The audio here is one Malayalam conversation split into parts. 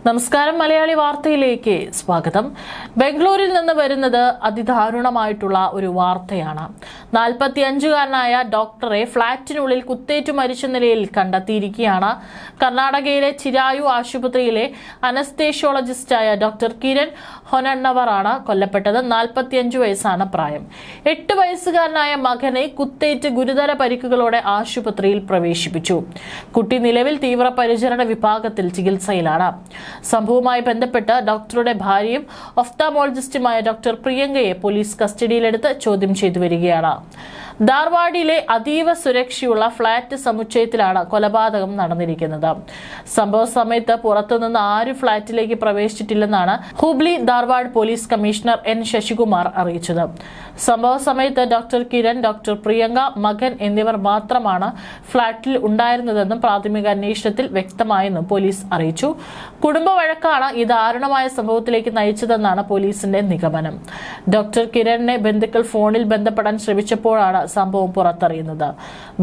നമസ്കാരം, മലയാളി വാർത്തയിലേക്ക് സ്വാഗതം. ബംഗളൂരിൽ നിന്ന് വരുന്നത് അതിദാരുണമായിട്ടുള്ള ഒരു വാർത്തയാണ്. 45-കാരനായ ഡോക്ടറെ ഫ്ളാറ്റിനുള്ളിൽ കുത്തേറ്റു മരിച്ച നിലയിൽ കണ്ടെത്തിയിരിക്കുകയാണ്. കർണാടകയിലെ ചിരായു ആശുപത്രിയിലെ അനസ്തേഷ്യോളജിസ്റ്റായ ഡോക്ടർ കിരൺ ഹൊനണ്ണവറാണ് കൊല്ലപ്പെട്ടത്. 45 വയസ്സാണ് പ്രായം. 8 വയസ്സുകാരനായ മകനെ കുത്തേറ്റ് ഗുരുതര പരിക്കുകളോടെ ആശുപത്രിയിൽ പ്രവേശിപ്പിച്ചു. കുട്ടി നിലവിൽ തീവ്രപരിചരണ വിഭാഗത്തിൽ ചികിത്സയിലാണ്. സംഭവവുമായി ബന്ധപ്പെട്ട് ഡോക്ടറുടെ ഭാര്യയും ഒഫ്താമോളജിസ്റ്റുമായ ഡോക്ടർ പ്രിയങ്കയെ പോലീസ് കസ്റ്റഡിയിലെടുത്ത് ചോദ്യം ചെയ്തു വരികയാണ്. ധാർവാഡിലെ അതീവ സുരക്ഷയുള്ള ഫ്ളാറ്റ് സമുച്ചയത്തിലാണ് കൊലപാതകം നടന്നിരിക്കുന്നത്. സംഭവ സമയത്ത് പുറത്തുനിന്ന് ആരും ഫ്ളാറ്റിലേക്ക് പ്രവേശിച്ചിട്ടില്ലെന്നാണ് Hubli Dharwad police commissioner N Shashikumar അറിയിച്ചത്. സംഭവ സമയത്ത് ഡോക്ടർ കിരൺ, ഡോക്ടർ പ്രിയങ്ക, മകൻ എന്നിവർ മാത്രമാണ് ഫ്ളാറ്റിൽ ഉണ്ടായിരുന്നതെന്നും പ്രാഥമിക അന്വേഷണത്തിൽ വ്യക്തമായെന്നും പോലീസ് അറിയിച്ചു. കുടുംബ വഴക്കാണ് ഈ ദാരുണമായ സംഭവത്തിലേക്ക് നയിച്ചതെന്നാണ് പോലീസിന്റെ നിഗമനം. ഡോക്ടർ കിരണിനെ ബന്ധുക്കൾ ഫോണിൽ ബന്ധപ്പെടാൻ ശ്രമിച്ചപ്പോഴാണ് സംഭവം പുറത്തറിയുന്നത്.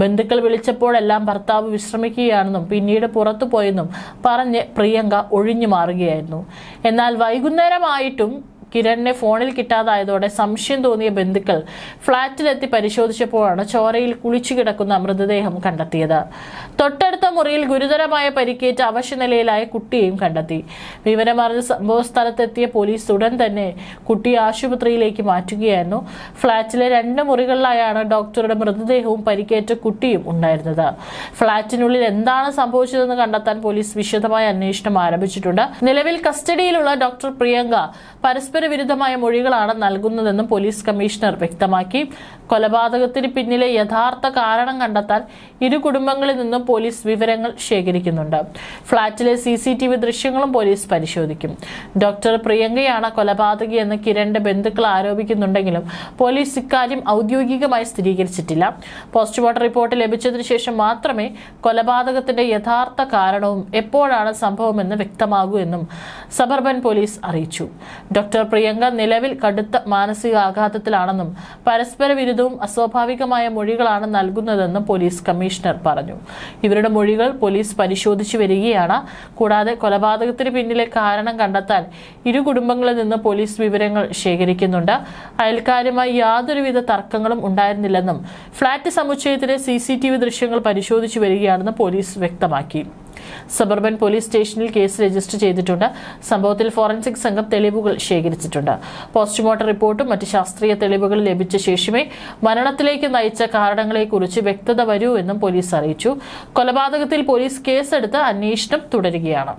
ബന്ധുക്കൾ വിളിച്ചപ്പോഴെല്ലാം ഭർത്താവ് വിശ്രമിക്കുകയാണെന്നും പിന്നീട് പുറത്തുപോയെന്നും പറഞ്ഞ് പ്രിയങ്ക ഒഴിഞ്ഞു മാറുകയായിരുന്നു. എന്നാൽ വൈകുന്നേരമായിട്ടും കിരണിനെ ഫോണിൽ കിട്ടാതായതോടെ സംശയം തോന്നിയ ബന്ധുക്കൾ ഫ്ളാറ്റിലെത്തി പരിശോധിച്ചപ്പോഴാണ് ചോരയിൽ കുളിച്ചു കിടക്കുന്ന മൃതദേഹം കണ്ടെത്തിയത്. തൊട്ടടുത്ത മുറിയിൽ ഗുരുതരമായ പരിക്കേറ്റ അവശനിലയിലായ കുട്ടിയെയും കണ്ടെത്തി. വിവരമറിഞ്ഞ് സംഭവ സ്ഥലത്തെത്തിയ പോലീസ് ഉടൻ തന്നെ കുട്ടിയെ ആശുപത്രിയിലേക്ക് മാറ്റുകയായിരുന്നു. ഫ്ളാറ്റിലെ 2 മുറികളിലായാണ് ഡോക്ടറുടെ മൃതദേഹവും പരിക്കേറ്റ കുട്ടിയും ഉണ്ടായിരുന്നത്. ഫ്ളാറ്റിനുള്ളിൽ എന്താണ് സംഭവിച്ചതെന്ന് കണ്ടെത്താൻ പോലീസ് വിശദമായ അന്വേഷണം ആരംഭിച്ചിട്ടുണ്ട്. നിലവിൽ കസ്റ്റഡിയിലുള്ള ഡോക്ടർ പ്രിയങ്ക പരസ്പര വിരുദ്ധമായ മൊഴികളാണ് നൽകുന്നതെന്നും പോലീസ് കമ്മീഷണർ വ്യക്തമാക്കി. കൊലപാതകത്തിന് പിന്നിലെ യഥാർത്ഥ കാരണം കണ്ടെത്താൻ ഇരു കുടുംബങ്ങളിൽ നിന്നും പോലീസ് വിവരങ്ങൾ ശേഖരിക്കുന്നുണ്ട്. ഫ്ളാറ്റിലെ CCTV ദൃശ്യങ്ങളും പോലീസ് പരിശോധിക്കും. ഡോക്ടർ പ്രിയങ്കയാണ് കൊലപാതകിയെന്ന് കിരണിന്റെ ബന്ധുക്കൾ ആരോപിക്കുന്നുണ്ടെങ്കിലും പോലീസ് ഇക്കാര്യം ഔദ്യോഗികമായി സ്ഥിരീകരിച്ചിട്ടില്ല. പോസ്റ്റ്മോർട്ടം റിപ്പോർട്ട് ലഭിച്ചതിനു ശേഷം മാത്രമേ കൊലപാതകത്തിന്റെ യഥാർത്ഥ കാരണവും എപ്പോഴാണ് സംഭവമെന്ന് വ്യക്തമാകൂ എന്നും സബർബൻ പോലീസ് അറിയിച്ചു. ഡോക്ടർ പ്രിയങ്ക നിലവിൽ കടുത്ത മാനസികാഘാതത്തിലാണെന്നും പരസ്പര വിരുദ്ധവും അസ്വാഭാവികമായ മൊഴികളാണ് നൽകുന്നതെന്നും പോലീസ് കമ്മീഷണർ പറഞ്ഞു. ഇവരുടെ മൊഴികൾ പോലീസ് പരിശോധിച്ചു വരികയാണ്. കൂടാതെ കൊലപാതകത്തിന് പിന്നിലെ കാരണം കണ്ടെത്താൻ ഇരു കുടുംബങ്ങളിൽ നിന്ന് പോലീസ് വിവരങ്ങൾ ശേഖരിക്കുന്നുണ്ട്. അയൽക്കാരുമായി യാതൊരുവിധ തർക്കങ്ങളും ഉണ്ടായിരുന്നില്ലെന്നും ഫ്ളാറ്റ് സമുച്ചയത്തിലെ CCTV ദൃശ്യങ്ങൾ പരിശോധിച്ചു വരികയാണെന്ന് പോലീസ് വ്യക്തമാക്കി. സബർബൻ പോലീസ് സ്റ്റേഷനിൽ കേസ് രജിസ്റ്റർ ചെയ്തിട്ടുണ്ട്. സംഭവത്തിൽ ഫോറൻസിക് സംഘം തെളിവുകൾ ശേഖരിച്ചിട്ടുണ്ട്. പോസ്റ്റ്മോർട്ടം റിപ്പോർട്ടും മറ്റ് ശാസ്ത്രീയ തെളിവുകൾ ലഭിച്ച ശേഷമേ മരണത്തിലേക്ക് നയിച്ച കാരണങ്ങളെക്കുറിച്ച് വ്യക്തത വരൂ എന്നും പോലീസ് അറിയിച്ചു. കൊലപാതകത്തിൽ പോലീസ് കേസെടുത്ത് അന്വേഷണം തുടരുകയാണ്.